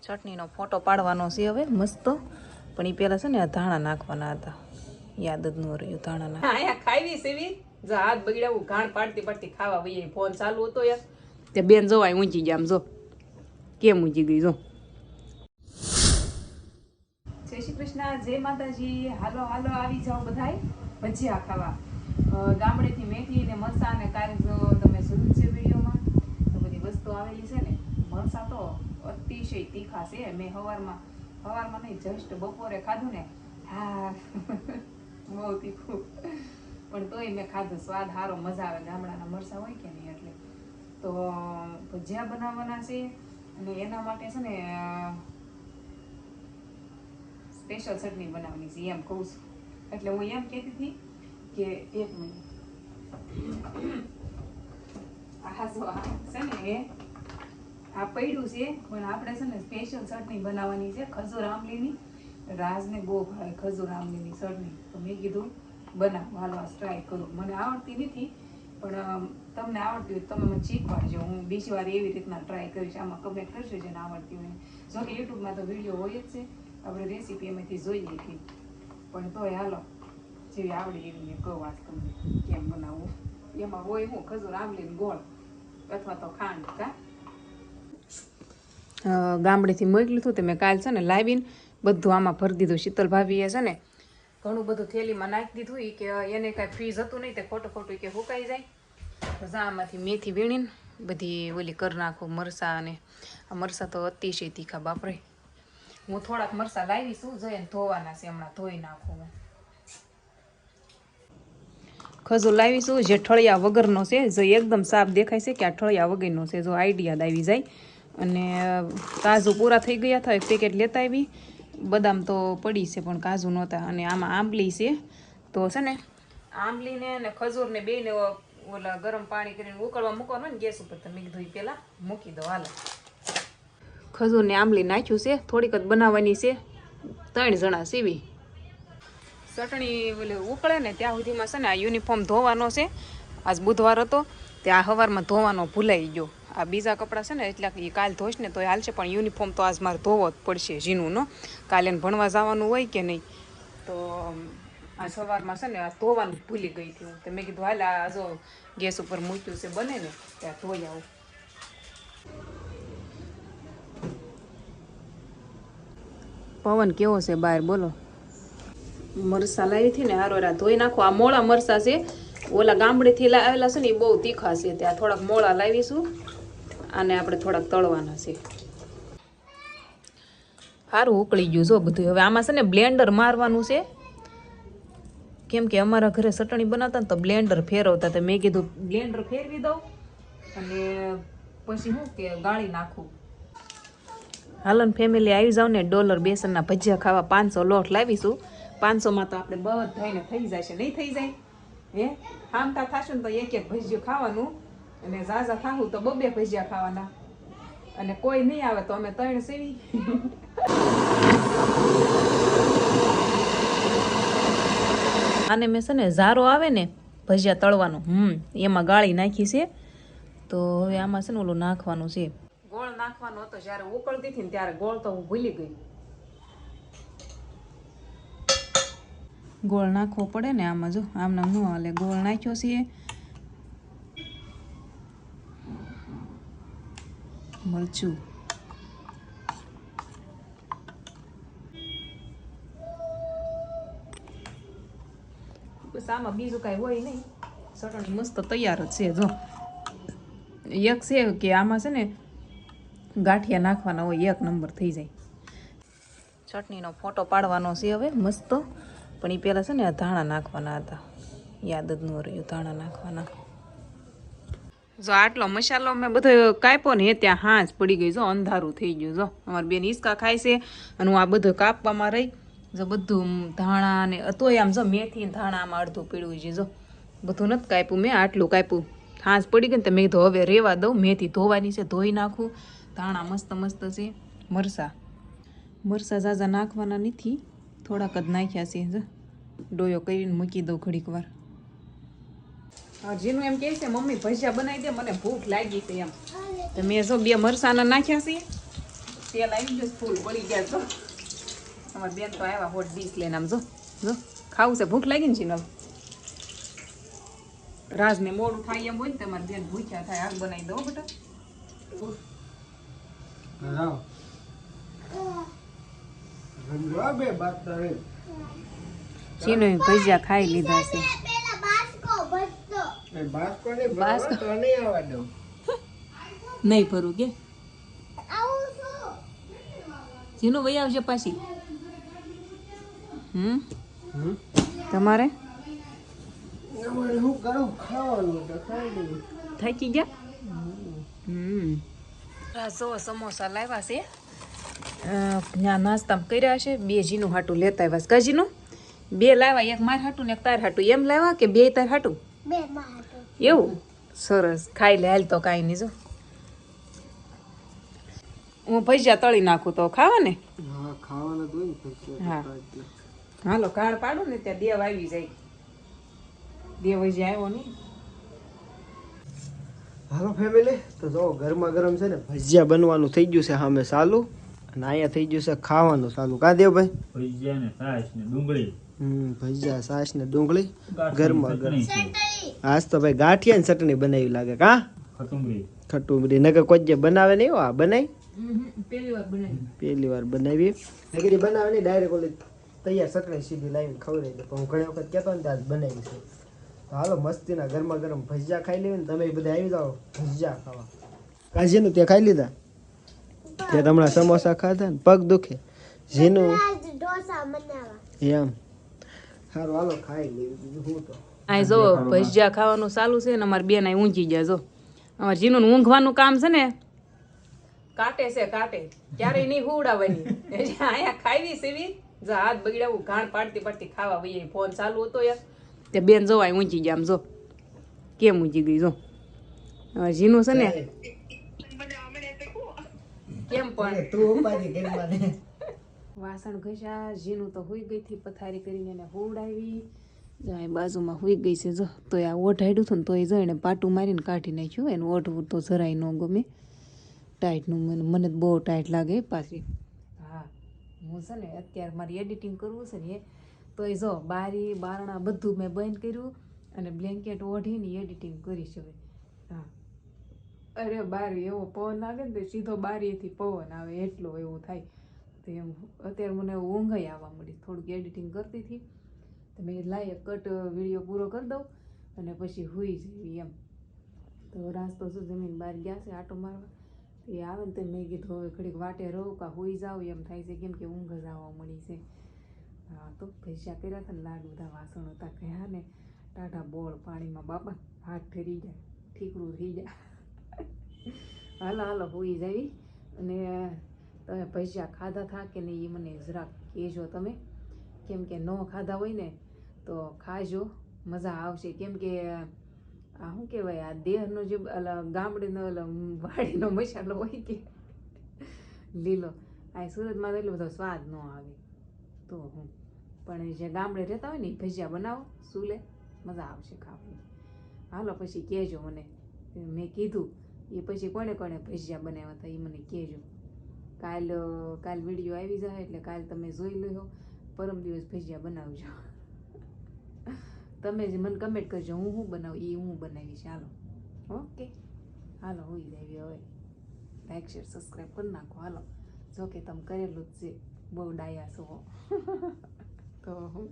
ચટણીનો photo પાડવાનો છે હવે મસ્ત, પણ એ પેલા છે ને ધાણા નાખવાના હતા, યાદ જ ન રહ્યું ધાણા નાખ. અહીંયા ખાવી સેવી જો હાથ બગડ્યા ઘાણ પાડતી પાડતી ખાવા વઈ ફોન ચાલુ હતો યાર તે બેન જોવાય ઊંચી ગયા આમ જો કેમ ઊંચી ગઈ જો. જય શ્રી કૃષ્ણ, જય માતાજી. હાલો હાલો આવી જાઓ બધાય ભજીયા ખાવા. ગામડેથી મેથી ને મરસા ને કાલ જો તમે જોયું છે વિડીયોમાં તો બધી વસ્તુ આવેલી છે ને. મરસા તો અતિશય તીખા છે. મેં સવારમાં નહીં જસ્ટ બપોરે ખાધું ને, હા બહુ તીખું, પણ તોય મેં ખાધું. સ્વાદ સારો, મજા આવે. ગામડાના મરસા હોય કે નહીં એટલે. તો ભજીયા બનાવવાના છે અને એના માટે છે ને સ્પેશિયલ ચટણી બનાવવાની છે એમ કહું છું. એટલે હું એમ કહેતી હતી કે એક મિનિટ આ જો છે ને આ પડ્યું છે, પણ આપણે છે ને સ્પેશિયલ ચટણી બનાવવાની છે ખજૂર આંબલીની. રાજને બહુ ભાવે ખજૂર આંબલીની ચટણી, તો મેં કીધું બનાવો, હાલો ટ્રાય કરું. મને આવડતી નથી, પણ તમને આવડતી હોય તમે મને શીખવાડજો. હું બીજી વાર એવી રીતના ટ્રાય કરીશ. આમાં કમેન્ટ કરશો જેને આવડતી હોય. જો કે યુટ્યુબમાં તો વિડીયો હોય જ છે, આપણે રેસીપી એમાંથી જોઈએ કે, પણ તોય હાલો જેવી આવડે એવી મેં કહું આજ તમને કેમ બનાવવું. એમાં હોય હું ખજૂર આંબલીને ગોળ અથવા તો ખાંડ. ગામડેથી મોકલ્યું હતું તે મેં કાલ છે ને લાવીને બધું આમાં ભરી દીધું. શીતલ ભાભીએ છે ને ઘણું બધું થેલીમાં નાખી દીધું. એ કે એને કાંઈ ફ્રીઝ હતું નહીં, તે ખોટું ખોટું કે સુકાઈ જાય. તો આમાંથી મેથી વીણીને બધી ઓલી કરી નાખું મરસા. અને આ મરસા તો અતિશય તીખા બાપરે. હું થોડાક મરસા લાવીશું, જઈને ધોવાના છે, હમણાં ધોઈ નાખું. ખજૂર લાવીશું જે ઠળિયા વગરનો છે, જો એકદમ સાફ દેખાય છે કે આ ઠળિયા વગરનો છે, જો આઈડિયા આવી જાય. અને કાજુ પૂરા થઈ ગયા હતા, એક પેકેટ લેતા આવી. બદામ તો પડી છે પણ કાજુ નહોતા. અને આમાં આંબલી છે, તો છે ને આંબલીને અને ખજૂરને બેને ઓલા ગરમ પાણી કરીને ઉકળવા મૂકવાનું હોય ને ગેસ ઉપર, તો મેં કીધું પહેલાં મૂકી દો. હાલો ખજૂરને આંબલી નાખ્યું છે, થોડીક જ બનાવવાની છે, 3 જણા સીવી. ચટણી ઓલે ઉકળે ને ત્યાં સુધીમાં છે ને આ યુનિફોર્મ ધોવાનો છે. આજ બુધવાર હતો, ત્યાં સવારમાં ધોવાનો ભૂલાઈ ગયો. આ બીજા કપડાં છે ને એટલે એ કાલ ધોઈશ ને તો હાલશે, પણ યુનિફોર્મ તો આજ મારે ધોવો જ પડશે ઝીનુંનો. કાલે ભણવા જવાનું હોય કે નહીં, તો આ સવારમાં છે ને આ ધોવાનું ભૂલી ગઈ હતી હું. તો મેં કીધું હાલ આ જો ગેસ ઉપર મૂક્યું છે બને ને ત્યાં ધોઈ આવું. પવન કેવો છે બહાર બોલો. મરસા લાવી હતી ને હારો ધોઈ નાખો. આ મોળા મરસા છે, ઓલા ગામડેથી આવેલા છે ને એ બહુ તીખા છે. ત્યાં થોડાક મોળા લાવીશું અને આપણે થોડાક તળવાના છે. સારું ઉકળી ગયું જો બધું. હવે આમાં છે ને બ્લેન્ડર મારવાનું છે, કેમ કે અમારા ઘરે ચટણી બનાવતા ને તો બ્લેન્ડર ફેરવતા. તો મેં કીધું બ્લેન્ડર ફેરવી દઉં અને પછી શું કે ગાળી નાખું. હાલન ફેમિલી આવી જાવ ને, $1 બેસનના ભજીયા ખાવા 500 લોટ લાવીશું. 500માં તો આપણે બધાને થઈ જશે. નહીં થઈ જાય હે? હામતા થશું ને તો એક ભજીયું ખાવાનું, અને ઝાઝા ખાવું તો 2 ભજીયા ખાવાના. અને કોઈ નહીં આવે તો અમે 3 સેવી. આને મેં છે ને ઝારો આવે ને ભજીયા તળવાનો, એમાં ગાળી નાખી છે. તો હવે આમાં છે ને ઓલું નાખવાનું છે, ગોળ નાખવાનો હતો. જ્યારે ઉકળતી હતી ને ત્યારે ગોળ તો હું ભૂલી ગઈ. ગોળ નાખવો પડે ને આમાં. જો આમને ન હાલે, ગોળ નાખ્યો છે. મરચું, બસ આમાં બીજું કાંઈ હોય નહીં. ચટણી મસ્ત તૈયાર જ છે. જો એક છે કે આમાં છે ને ગાંઠિયા નાખવાના હોય, 1 નંબર થઈ જાય. ચટણીનો ફોટો પાડવાનો છે હવે મસ્ત, પણ એ પહેલાં છે ને ધાણા નાખવાના હતા, યાદ જ ન રહ્યું ધાણા નાખવાના. જો આટલો મસાલો મેં બધો કાપ્યો ને ત્યાં હાંજ પડી ગઈ. જો અંધારું થઈ ગયું. જો અમારી બેન હિંચકા ખાય છે અને હું આ બધું કાપવામાં રહી. જો બધું ધાણા ને તોય આમ જો મેથી ધાણા આમાં અડધું પીળું છે. જો બધું નથી કાપ્યું મેં, આટલું કાપ્યું. હાંજ પડી ગઈ ને તો મેં કીધું હવે રેવા દઉં. મેથી ધોવાની છે, ધોઈ નાખું. ધાણા મસ્ત મસ્ત છે. મરસા ઝાઝા નાખવાના નથી, થોડાક જ નાખ્યા છે. જો ડોયો કરીને મૂકી દઉં ઘડીક વાર. જીનું એમ કહે છે મમ્મી ભજીયા બનાવી દે, મને ભૂખ લાગી છે એમ. તો મેં જો 2 મરસાના નાખ્યા છે તેલ આવી ગયું ફૂલ પડી ગયા છો અમારે બેન તો આવ્યા હોટ ડીશ લઈને આમ જો જો ખાવું છે ભૂખ લાગી ને ચીનલ રાજને મોડું થાય એમ હોય ને તમારે બેન ભૂખ્યા થાય આગ બનાવી દો બેટા ચીનો ભજીયા ખાઈ લીધા છે નહીં ભરું કે ચીનો વહી આવશે પાછી તમારે થાકી ગયા સમોસા લાવ્યા છે ત્યાં નાસ્તા કર્યા છે બે જીનું હાટું લેતા આવ્યા કાજીનું બે લાવ્યા એક માર હાટું ને એક તાર હાટું એમ લાવ્યા કે બે તાર હાટું એવું સરસ ખાઈ લે હાલ તો કાંઈ નહીં જો હું ભજીયા તળી નાખું તો ખાવા ને હા હાલો કાળ પાડું ને ત્યાં દેવ આવી જાય દેવ હજી આવ્યો નહીં હાલો ફેમિલી તો જો ગરમા ગરમ છે ને ભજીયા બનવાનું થઈ ગયું છે સામે ચાલુ અને અહીંયા થઈ ગયું છે ખાવાનું ચાલુ કા દેવભાઈ ભજીયા ને છાશ ને ડુંગળી ભજીયા છાશ ને ડુંગળી ગરમા ગરમ આજ તો ભાઈ ગાંઠિયા ની ચટણી બનાવી લાગે કા ખટુંબરી નકર કોઈ જે બનાવે નહીં આ બનાવી પહેલી વાર બનાવી નકર બનાવે નહીં ડાયરેક્ટ ઓલી તૈયાર ચટણી સીધી લાવીને ખવડાવી દે પણ હું ઘણી વખત કહેતો ને ત્યાં બનાવી છે તો હાલો મસ્તીના ગરમા ગરમ ભજીયા ખાઈ લેવી ને તમે બધા આવી જાઓ ભજીયા ખાવા કાજીનું ત્યાં ખાઈ લીધા ત્યાં હમણાં સમોસા ખાધા ને પગ દુખે જીનું એમ સારું હાલો ખાઈ લેવી બીજું હું તો આ જો ભજીયા ખાવાનું ચાલુ છે ને અમારે બેન અહીં ઊંઘી ગયા જો અમારે જીનું ઊંઘવાનું કામ છે ને કાટે છે કાટે ક્યારેય નહીં હુવડાવવાની અહીંયા ખાવી સેવી જો હાથ બગડાવું ઘાણ પાડતી પાડતી ખાવા વઈએ ફોન ચાલુ હતો યાર તે બેન જો અહીં ઊંચી ગયા આમ જો કેમ ઊંચી ગઈ જો જીનું છે ને કેમ પણ વાસણ ઘસ્યા જીનું તો હુઈ ગઈ થી પથારી કરીને એને હુવડાવી જાય બાજુમાં હુઈ ગઈ છે જો તો આ ઓઢાડ્યું હતું ને તો એ જઈને પાટું મારીને કાઢી નાખ્યું એનું ઓઢવું તો જરાય ન ગમે ટાઈટનું મને બહુ ટાઈટ લાગે પાછી હા હું છે ને અત્યારે મારી એડિટિંગ કરવું છે ને તો એ જો બારી બારણા બધું મેં બંધ કર્યું અને બ્લેન્કેટ ઓઢીને એડિટિંગ કરીશ હવે હા અરે બારી એવો પવન આવે ને તો સીધો બારીએથી પવન આવે એટલો એવું થાય તો એમ અત્યારે મને ઊંઘ આવવા મળી થોડુંક એડિટિંગ કરતી હતી તો મેં લાય કટ વિડીયો પૂરો કરી દઉં અને પછી હુઈ જઈએ એમ તો રાસ્તો શું જમીન બહાર ગયા છે આટો મારવા એ આવે ને તો મેં કીધું હવે ઘડીક વાટે રહું કાં હોઈ જાવ એમ થાય છે કેમ કે ઊંઘ જ આવવા મળી છે હા તો ભજીયા કર્યા હતા ને લાડ બધા વાસણ હતા ગયા ને ટાઢા બોળ પાણીમાં બાપા હાથ ફેરી જાય ઠીકરું થઈ જાય હાલો હાલો હોઈ જાવી અને તમે ભજીયા ખાધા થા કે નહીં એ મને જરાક કહેજો તમે કેમ કે ન ખાધા હોય ને તો ખાજો મજા આવશે કેમ કે આ શું કહેવાય આ દેહનો જે ગામડીનો વાડીનો મસાલો હોય કે લીલો આ સુરતમાં તો એટલો બધો સ્વાદ ન આવે તો હું પણ જે ગામડે રહેતા હોય ને એ ભજીયા બનાવો સુલે મજા આવશે ખાવાની હાલો પછી કહેજો મને મેં કીધું એ પછી કોણે કોણે ભજીયા બનાવ્યા હતા એ મને કહેજો કાલ વિડીયો આવી જાય એટલે કાલ તમે જોઈ લો પરમ દિવસ ભજીયા બનાવજો તમે જ મને કમેન્ટ કરજો હું બનાવું એ હું બનાવીશ હાલો ઓકે હાલો હોઈ જાય હવે લાઈક શેર સબસ્ક્રાઈબ કરી નાખો હાલો જો કે તમે કરેલું જ છે બહુ ડાયા છો તો હું